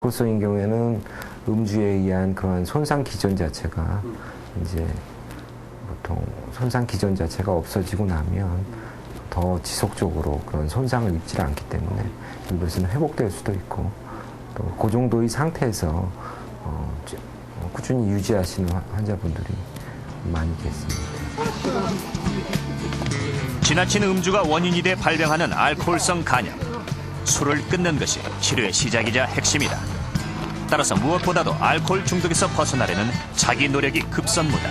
알코올성인 경우에는 음주에 의한 그런 손상 기전 자체가 이제 보통 손상 기전 자체가 없어지고 나면 더 지속적으로 그런 손상을 입지 않기 때문에 이것은 회복될 수도 있고 또 그 정도의 상태에서 꾸준히 유지하시는 환자분들이 많이 계십니다. 지나친 음주가 원인이 돼 발병하는 알코올성 간염. 술을 끊는 것이 치료의 시작이자 핵심이다. 따라서 무엇보다도 알코올 중독에서 벗어나려는 자기 노력이 급선무다.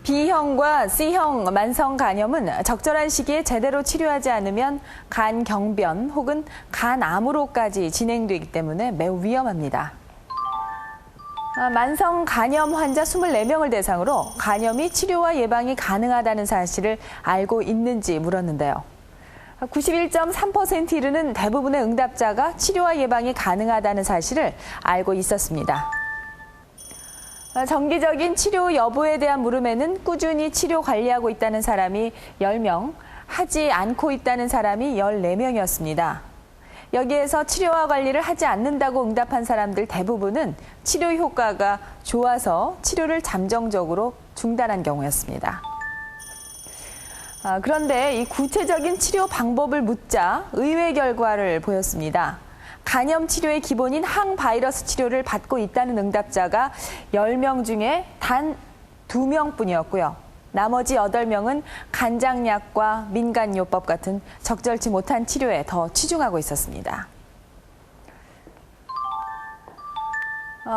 B형과 C형 만성 간염은 적절한 시기에 제대로 치료하지 않으면 간 경변 혹은 간암으로까지 진행되기 때문에 매우 위험합니다. 만성 간염 환자 24명을 대상으로 간염이 치료와 예방이 가능하다는 사실을 알고 있는지 물었는데요. 91.3% 이르는 대부분의 응답자가 치료와 예방이 가능하다는 사실을 알고 있었습니다. 정기적인 치료 여부에 대한 물음에는 꾸준히 치료 관리하고 있다는 사람이 10명, 하지 않고 있다는 사람이 14명이었습니다. 여기에서 치료와 관리를 하지 않는다고 응답한 사람들 대부분은 치료 효과가 좋아서 치료를 잠정적으로 중단한 경우였습니다. 그런데 이 구체적인 치료 방법을 묻자 의외 결과를 보였습니다. 간염 치료의 기본인 항바이러스 치료를 받고 있다는 응답자가 10명 중에 단 2명뿐이었고요. 나머지 8명은 간장약과 민간요법 같은 적절치 못한 치료에 더 치중하고 있었습니다.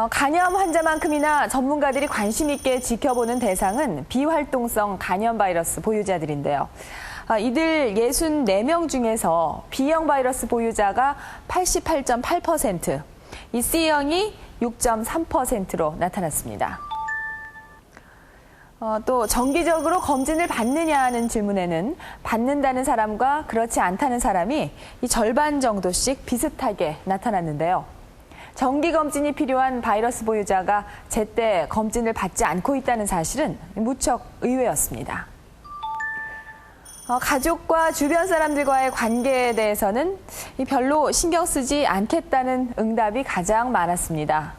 간염 환자만큼이나 전문가들이 관심 있게 지켜보는 대상은 비활동성 간염 바이러스 보유자들인데요. 이들 64명 중에서 B형 바이러스 보유자가 88.8%, 이 C형이 6.3%로 나타났습니다. 또 정기적으로 검진을 받느냐 하는 질문에는 받는다는 사람과 그렇지 않다는 사람이 이 절반 정도씩 비슷하게 나타났는데요. 정기 검진이 필요한 바이러스 보유자가 제때 검진을 받지 않고 있다는 사실은 무척 의외였습니다. 가족과 주변 사람들과의 관계에 대해서는 별로 신경 쓰지 않겠다는 응답이 가장 많았습니다.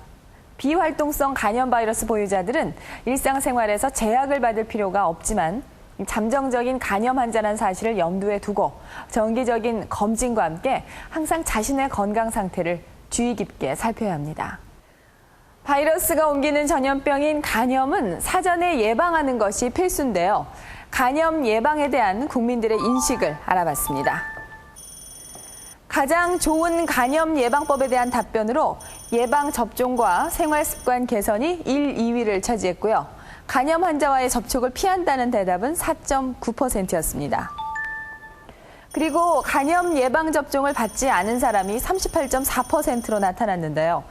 비활동성 간염 바이러스 보유자들은 일상생활에서 제약을 받을 필요가 없지만 잠정적인 간염 환자라는 사실을 염두에 두고 정기적인 검진과 함께 항상 자신의 건강 상태를 주의 깊게 살펴야 합니다. 바이러스가 옮기는 전염병인 간염은 사전에 예방하는 것이 필수인데요. 간염 예방에 대한 국민들의 인식을 알아봤습니다. 가장 좋은 간염 예방법에 대한 답변으로 예방 접종과 생활 습관 개선이 1, 2위를 차지했고요. 간염 환자와의 접촉을 피한다는 대답은 4.9%였습니다. 그리고 간염 예방 접종을 받지 않은 사람이 38.4%로 나타났는데요.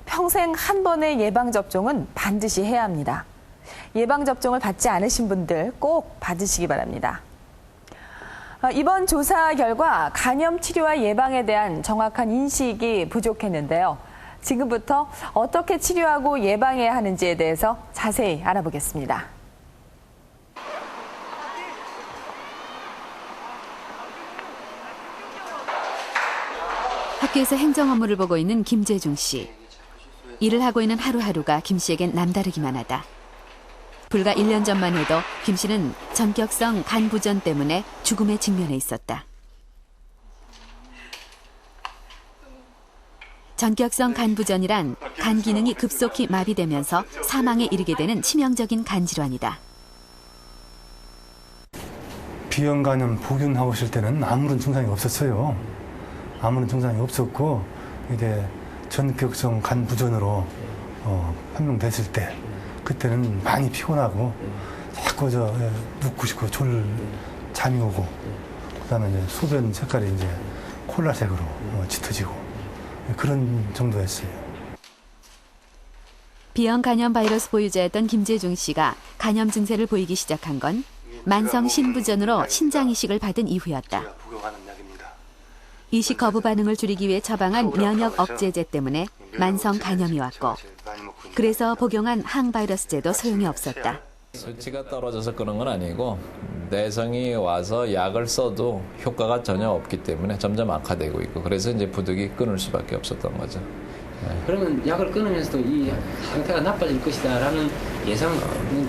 평생 한 번의 예방 접종은 반드시 해야 합니다. 예방 접종을 받지 않으신 분들 꼭 받으시기 바랍니다. 이번 조사 결과 간염 치료와 예방에 대한 정확한 인식이 부족했는데요. 지금부터 어떻게 치료하고 예방해야 하는지에 대해서 자세히 알아보겠습니다. 학교에서 행정 업무를 보고 있는 김재중 씨. 일을 하고 있는 하루하루가 김 씨에겐 남다르기만 하다. 불과 1년 전만 해도 김 씨는 전격성 간 부전 때문에 죽음에 직면해 있었다. 전격성 간 부전이란 간 기능이 급속히 마비되면서 사망에 이르게 되는 치명적인 간 질환이다. B형 간염 복용하고 있을 때는 아무런 증상이 없었어요. 아무런 증상이 없었고 이제 전격성 간 부전으로 판명됐을 때 그때는 많이 피곤하고 자꾸 눕고 싶고 잠이 오고 그다음에 이제 소변 색깔이 이제 콜라색으로 짙어지고 그런 정도였어요. B형 간염 바이러스 보유자였던 김재중 씨가 간염 증세를 보이기 시작한 건 만성 신부전으로 신장 이식을 받은 이후였다. 이식 거부 반응을 줄이기 위해 처방한 면역 억제제 때문에 만성 간염이 왔고 그래서 복용한 항바이러스제도 소용이 없었다. 수치가 떨어져서 그런 건 아니고 내성이 와서 약을 써도 효과가 전혀 없기 때문에 점점 악화되고 있고 그래서 이제 부득이 끊을 수밖에 없었던 거죠. 그러면 약을 끊으면서도 이 상태가 나빠질 것이다라는 예상은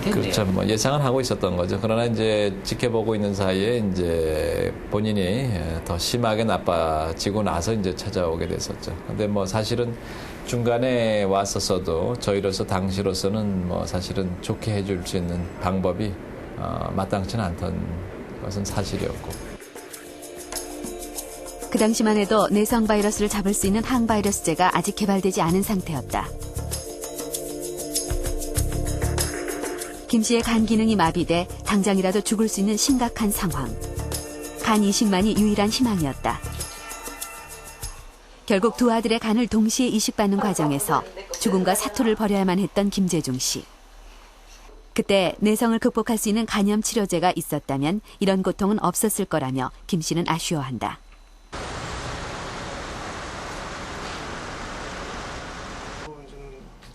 됐네요. 그렇죠. 뭐 예상은 하고 있었던 거죠. 그러나 이제 지켜보고 있는 사이에 이제 본인이 더 심하게 나빠지고 나서 이제 찾아오게 됐었죠. 근데 뭐 사실은 중간에 왔었어도 저희로서 당시로서는 뭐 사실은 좋게 해줄 수 있는 방법이 마땅치는 않던 것은 사실이었고. 그 당시만 해도 내성 바이러스를 잡을 수 있는 항바이러스제가 아직 개발되지 않은 상태였다. 김 씨의 간 기능이 마비돼 당장이라도 죽을 수 있는 심각한 상황. 간 이식만이 유일한 희망이었다. 결국 두 아들의 간을 동시에 이식받는 과정에서 죽음과 사투를 벌여야만 했던 김재중 씨. 그때 내성을 극복할 수 있는 간염 치료제가 있었다면 이런 고통은 없었을 거라며 김 씨는 아쉬워한다.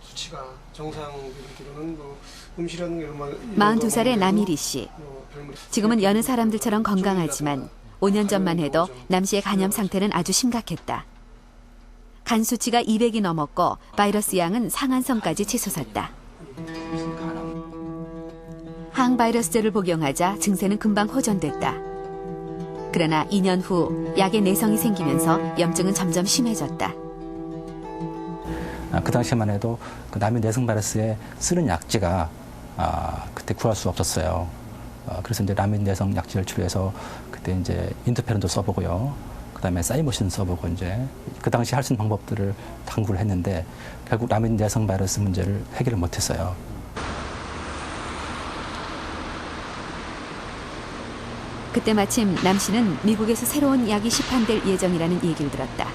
수치가 정상기로는 뭐 음실한 게만 42살의 남일희 씨. 지금은 여느 사람들처럼 건강하지만 5년 전만 해도 남 씨의 간염 상태는 아주 심각했다. 간 수치가 200이 넘었고 바이러스 양은 상한선까지 치솟았다. 항바이러스제를 복용하자 증세는 금방 호전됐다. 그러나 2년 후 약에 내성이 생기면서 염증은 점점 심해졌다. 그 당시만 해도 그 남의 내성 바이러스에 쓰는 약제가 그때 구할 수 없었어요. 그래서 이제 남의 내성 약제를 치료해서 그때 이제 인터페론도 써보고요. 그다음에 사이모신 써보고 이제 그 당시 할 수 있는 방법들을 당구를 했는데 결국 남의 내성 바이러스 문제를 해결을 못했어요. 그때 마침 남 씨는 미국에서 새로운 약이 시판될 예정이라는 얘기를 들었다.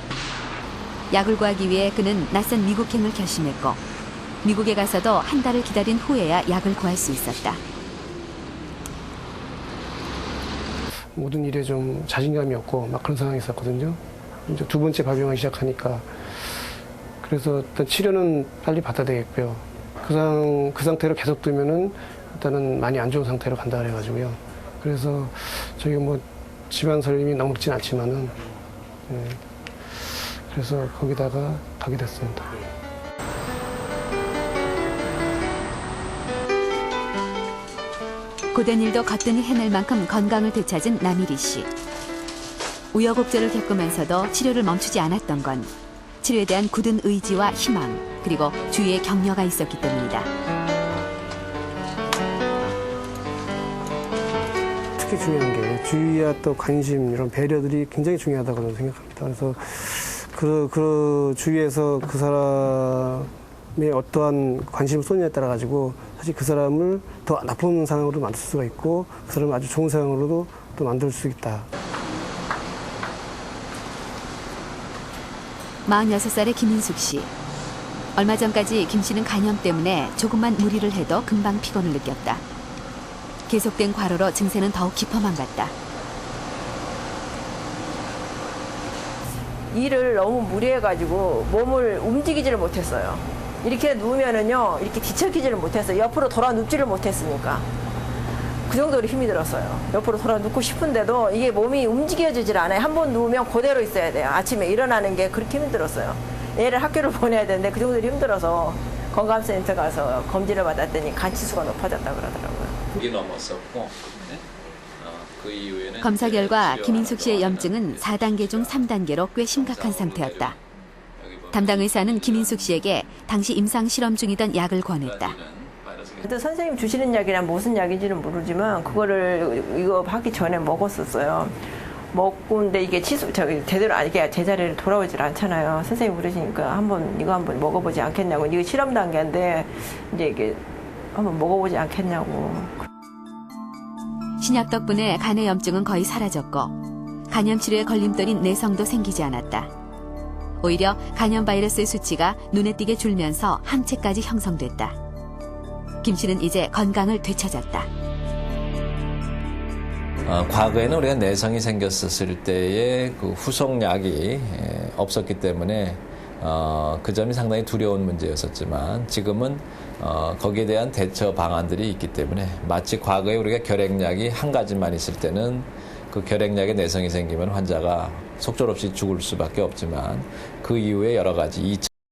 약을 구하기 위해 그는 낯선 미국행을 결심했고 미국에 가서도 한 달을 기다린 후에야 약을 구할 수 있었다. 모든 일에 좀 자신감이 없고 막 그런 상황이 있었거든요. 이제 두 번째 발병하기 시작하니까 그래서 일단 치료는 빨리 받아야 되겠고요. 그 상태로 계속 두면은 일단은 많이 안 좋은 상태로 간다 그래가지고요. 그래서 저희 뭐 집안 살림이 넉넉진 않지만은 그래서 거기다가 가게 됐습니다. 고된 일도 거뜬히 해낼 만큼 건강을 되찾은 남일희 씨. 우여곡절을 겪으면서도 치료를 멈추지 않았던 건 치료에 대한 굳은 의지와 희망, 그리고 주위의 격려가 있었기 때문이다. 특히 중요한 게 주의와 또 관심 이런 배려들이 굉장히 중요하다고 저는 생각합니다. 그래서 그 주위에서 그 사람의 어떠한 관심을 쏘느냐에 따라 가지고 사실 그 사람을 더 나쁜 상황으로 만들 수가 있고 그 사람을 아주 좋은 상황으로도 또 만들 수 있다. 46살의 김인숙 씨. 얼마 전까지 김 씨는 간염 때문에 조금만 무리를 해도 금방 피곤을 느꼈다. 계속된 과로로 증세는 더욱 깊어만 갔다. 일을 너무 무리해가지고 몸을 움직이지를 못했어요. 이렇게 누우면은요, 이렇게 뒤척이지를 못했어요. 옆으로 돌아 눕지를 못했으니까. 그 정도로 힘이 들었어요. 옆으로 돌아 눕고 싶은데도 이게 몸이 움직여지질 않아요. 한 번 누우면 그대로 있어야 돼요. 아침에 일어나는 게 그렇게 힘들었어요. 애를 학교를 보내야 되는데 그 정도로 힘들어서 건강센터 가서 검진을 받았더니 간 치수가 높아졌다고 그러더라고요. 그게 넘었었고 그 이후에는 검사 결과 김인숙 씨의 염증은 4단계 중 3단계로 꽤 심각한 상태였다. 담당 의사는 김인숙 씨에게 당시 임상 실험 중이던 약을 권했다. 그때 선생님 주시는 약이란 무슨 약인지는 모르지만 그거를 이거 하기 전에 먹었었어요. 먹고 근데 이게 제대로 이게 제자리를 돌아오질 않잖아요. 선생님 그러시니까 이거 한번 먹어보지 않겠냐고. 이거 실험 단계인데 이제 이게 한번 먹어보지 않겠냐고. 신약 덕분에 간의 염증은 거의 사라졌고 간염 치료에 걸림돌인 내성도 생기지 않았다. 오히려 간염 바이러스의 수치가 눈에 띄게 줄면서 항체까지 형성됐다. 김 씨는 이제 건강을 되찾았다. 과거에는 우리가 내성이 생겼었을 때의 그 후속약이 없었기 때문에 그 점이 상당히 두려운 문제였었지만 지금은 거기에 대한 대처 방안들이 있기 때문에 마치 과거에 우리가 결핵약이 한 가지만 있을 때는 그 결핵약에 내성이 생기면 환자가 속절없이 죽을 수밖에 없지만 그 이후에 여러 가지